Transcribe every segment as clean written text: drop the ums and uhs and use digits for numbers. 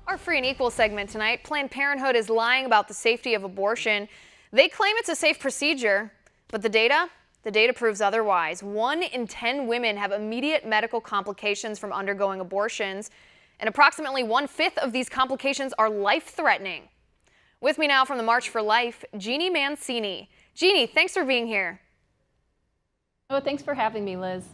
Our Free and Equal segment tonight, Planned Parenthood is lying about the safety of abortion. They claim it's a safe procedure, but the data proves otherwise. 1 in 10 women have immediate medical complications from undergoing abortions, and approximately 1/5 of these complications are life-threatening. With me now from the March for Life, Jeanne Mancini. Jeanne, thanks for being here. Oh, thanks for having me, Liz.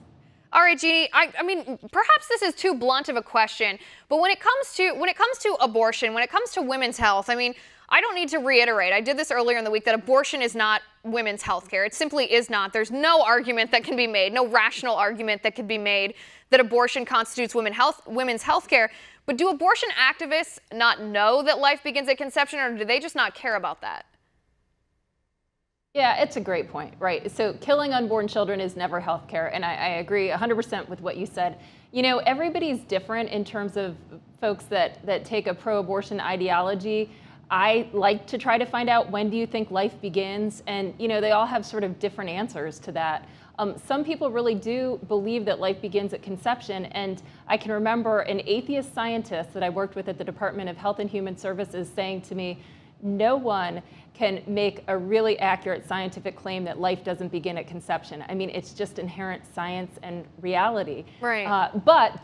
All right, Jeanne, I mean, perhaps this is too blunt of a question, but when it comes to abortion, when it comes to women's health, I mean, I don't need to reiterate. I did this earlier in the week that abortion is not women's health care. It simply is not. There's no argument that can be made, no rational argument that could be made that abortion constitutes women's health care. But do abortion activists not know that life begins at conception, or do they just not care about that? Yeah, it's a great point, right? So killing unborn children is never healthcare, and I agree 100% with what you said. You know, everybody's different in terms of folks that take a pro-abortion ideology. I like to try to find out, when do you think life begins? And, you know, they all have sort of different answers to that. Some people really do believe that life begins at conception, and I can remember an atheist scientist that I worked with at the Department of Health and Human Services saying to me, no one can make a really accurate scientific claim that life doesn't begin at conception. I mean, it's just inherent science and reality. Right. But,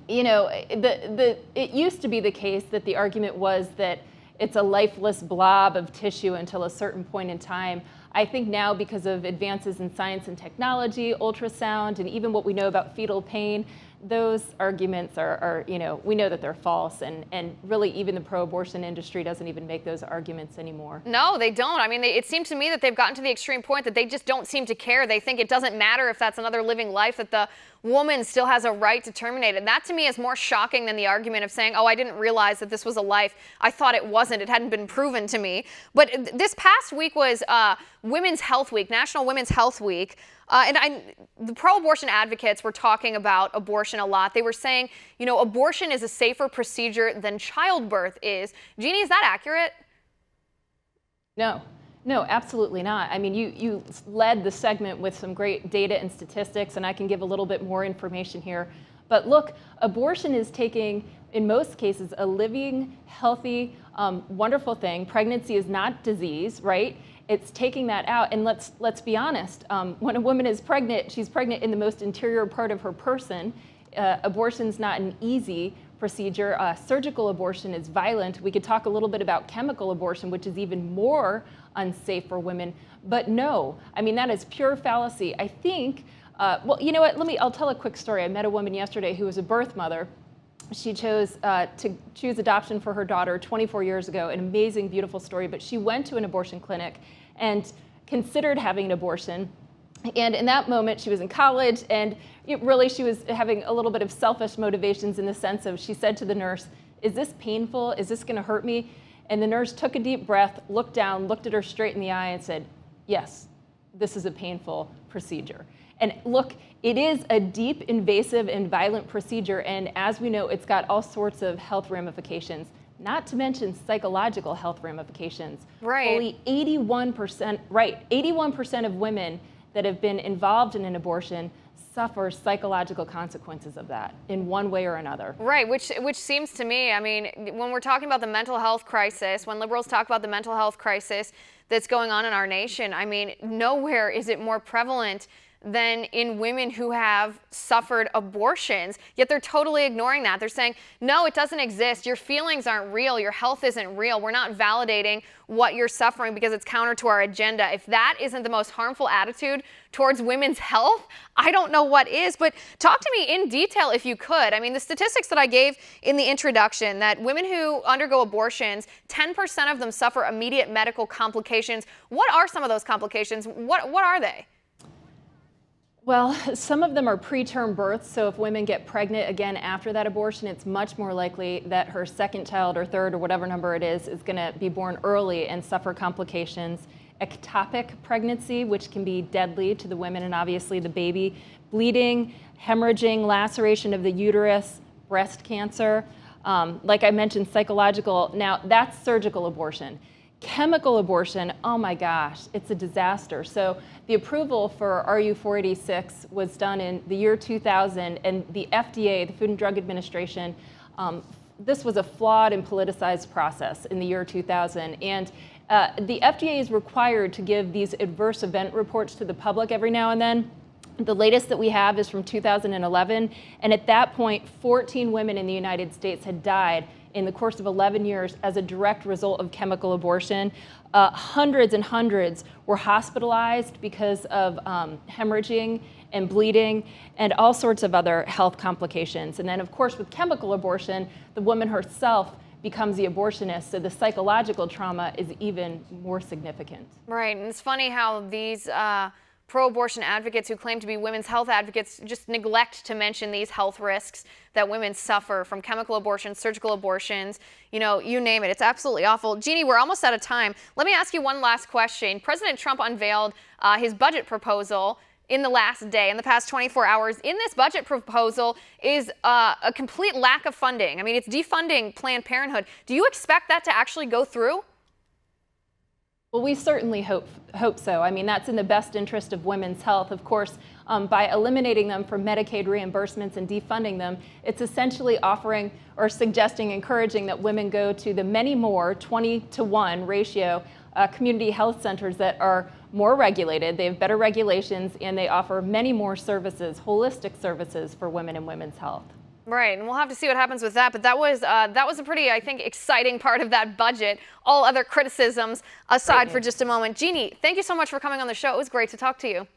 you know, it used to be the case that the argument was that it's a lifeless blob of tissue until a certain point in time. I think now, because of advances in science and technology, ultrasound, and even what we know about fetal pain, those arguments are, you know, we know that they're false, and really even the pro-abortion industry doesn't even make those arguments anymore. No, they don't. I mean, it seems to me that they've gotten to the extreme point that they just don't seem to care. They think it doesn't matter if that's another living life, that the woman still has a right to terminate it. And that to me is more shocking than the argument of saying, oh, I didn't realize that this was a life. I thought it wasn't. It hadn't been proven to me. But this past week was Women's Health Week, National Women's Health Week. The pro-abortion advocates were talking about abortion a lot. They were saying, you know, abortion is a safer procedure than childbirth is. Jeanne, is that accurate? No, absolutely not. I mean, you led the segment with some great data and statistics, and I can give a little bit more information here. But look, abortion is taking, in most cases, a living, healthy, wonderful thing. Pregnancy is not disease, right? It's taking that out, and let's be honest. When a woman is pregnant, she's pregnant in the most interior part of her person. Abortion's not an easy procedure. Surgical abortion is violent. We could talk a little bit about chemical abortion, which is even more unsafe for women. But no, I mean, that is pure fallacy. I think, well, you know what? I'll tell a quick story. I met a woman yesterday who was a birth mother. She chose to choose adoption for her daughter 24 years ago. An amazing, beautiful story. But she went to an abortion clinic and considered having an abortion. And in that moment, she was in college, and she was having a little bit of selfish motivations in the sense of, she said to the nurse, is this painful? Is this going to hurt me? And the nurse took a deep breath, looked down, looked at her straight in the eye, and said, yes, this is a painful procedure. And look, it is a deep, invasive, and violent procedure, and as we know, it's got all sorts of health ramifications, not to mention psychological health ramifications. Right. Only 81% of women that have been involved in an abortion suffer psychological consequences of that in one way or another. Right, which seems to me, I mean, when we're talking about the mental health crisis, when liberals talk about the mental health crisis that's going on in our nation, I mean, nowhere is it more prevalent than in women who have suffered abortions, yet they're totally ignoring that. They're saying, no, it doesn't exist. Your feelings aren't real. Your health isn't real. We're not validating what you're suffering because it's counter to our agenda. If that isn't the most harmful attitude towards women's health, I don't know what is. But talk to me in detail if you could. I mean, the statistics that I gave in the introduction, that women who undergo abortions, 10% of them suffer immediate medical complications. What are some of those complications? What are they? Well, some of them are preterm births, so if women get pregnant again after that abortion, it's much more likely that her second child or third or whatever number it is going to be born early and suffer complications. Ectopic pregnancy, which can be deadly to the women and obviously the baby. Bleeding, hemorrhaging, laceration of the uterus, breast cancer. Like I mentioned, psychological. Now, that's surgical abortion. Chemical abortion, oh my gosh, it's a disaster. So the approval for RU486 was done in the year 2000, and the FDA, the Food and Drug Administration, this was a flawed and politicized process in the year 2000. And the FDA is required to give these adverse event reports to the public every now and then. The latest that we have is from 2011, and at that point, 14 women in the United States had died in the course of 11 years as a direct result of chemical abortion. Hundreds and hundreds were hospitalized because of hemorrhaging and bleeding and all sorts of other health complications. And then, of course, with chemical abortion, the woman herself becomes the abortionist, so the psychological trauma is even more significant. Right, and it's funny how these pro-abortion advocates who claim to be women's health advocates just neglect to mention these health risks that women suffer from chemical abortions, surgical abortions, you know, you name it. It's absolutely awful. Jeanne, we're almost out of time. Let me ask you one last question. President Trump unveiled his budget proposal in the last day, in the past 24 hours. In this budget proposal is a complete lack of funding. I mean, it's defunding Planned Parenthood. Do you expect that to actually go through? Well, we certainly hope so. I mean, that's in the best interest of women's health. Of course, by eliminating them from Medicaid reimbursements and defunding them, it's essentially offering or suggesting, encouraging that women go to the many more 20-to-1 ratio community health centers that are more regulated. They have better regulations, and they offer many more services, holistic services for women and women's health. Right, and we'll have to see what happens with that. But that was a pretty, I think, exciting part of that budget. All other criticisms aside for just a moment. Jeanne, thank you so much for coming on the show. It was great to talk to you.